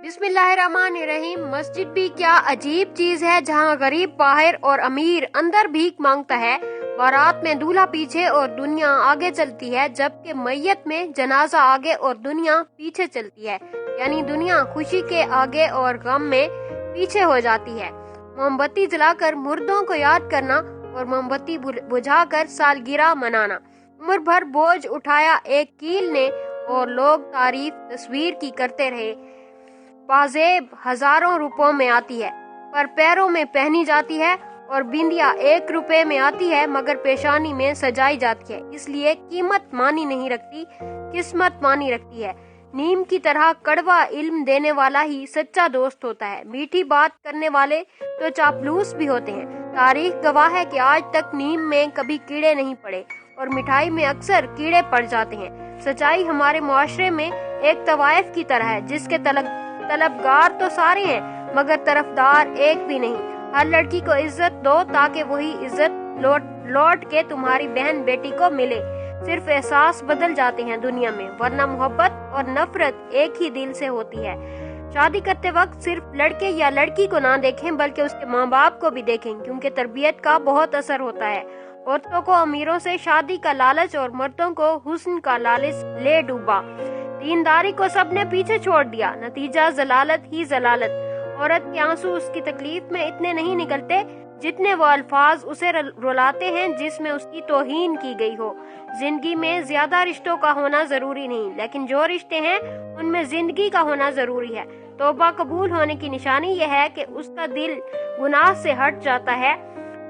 बिस्मिल्लाहिर्रहमानिर्रहीम। मस्जिद भी क्या अजीब चीज है, जहाँ गरीब बाहर और अमीर अंदर भीख मांगता है। बारात में दूल्हा पीछे और दुनिया आगे चलती है, जबकि मैयत में जनाजा आगे और दुनिया पीछे चलती है। यानी दुनिया खुशी के आगे और गम में पीछे हो जाती है। मोमबत्ती जलाकर मुर्दों को याद करना और मोमबत्ती बुझाकर सालगिरह मनाना। उम्र भर बोझ उठाया एक कील ने और लोग तारीफ तस्वीर की करते रहे। पाजेब हजारों रुपयों में आती है, पर पैरों में पहनी जाती है, और बिंदिया 1 रुपए में आती है मगर पेशानी में सजाई जाती है। इसलिए कीमत मानी नहीं रखती, किस्मत मानी रखती है। नीम की तरह कड़वा इल्म देने वाला ही सच्चा दोस्त होता है। मीठी बात करने वाले तो चापलूस भी होते हैं। तारीख गवाह है कि आज तक नीम में कभी कीड़े नहीं पड़े और मिठाई में अक्सर कीड़े पड़ जाते हैं। सच्चाई हमारे मुआशरे में एक तवाइफ की तरह है, जिसके तलबगार तो सारे हैं मगर तरफदार एक भी नहीं। हर लड़की को इज्जत दो ताकि वही इज्जत लौट के तुम्हारी बहन बेटी को मिले। सिर्फ एहसास बदल जाते हैं दुनिया में, वरना मोहब्बत और नफरत एक ही दिल से होती है। शादी करते वक्त सिर्फ लड़के या लड़की को ना देखें, बल्कि उसके माँ बाप को भी देखें, क्योंकि तरबियत का बहुत असर होता है। औरतों को अमीरों से शादी का लालच और मर्दों को हुस्न का लालच ले डूबा। दीनदारी को सबने पीछे छोड़ दिया, नतीजा जलालत ही जलालत। औरत के आंसू उसकी तकलीफ में इतने नहीं निकलते जितने वो अल्फाज उसे रुलाते हैं जिसमें उसकी तौहीन की गई हो। जिंदगी में ज्यादा रिश्तों का होना जरूरी नहीं, लेकिन जो रिश्ते हैं उनमें जिंदगी का होना जरूरी है। तौबा कबूल होने की निशानी यह है कि उसका दिल गुनाह से हट जाता है।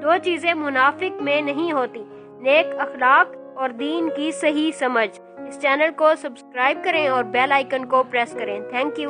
2 चीजें मुनाफिक में नहीं होती, नेक अखलाक और दीन की सही समझ। इस चैनल को सब्सक्राइब करें और बेल आइकन को प्रेस करें। Thank you.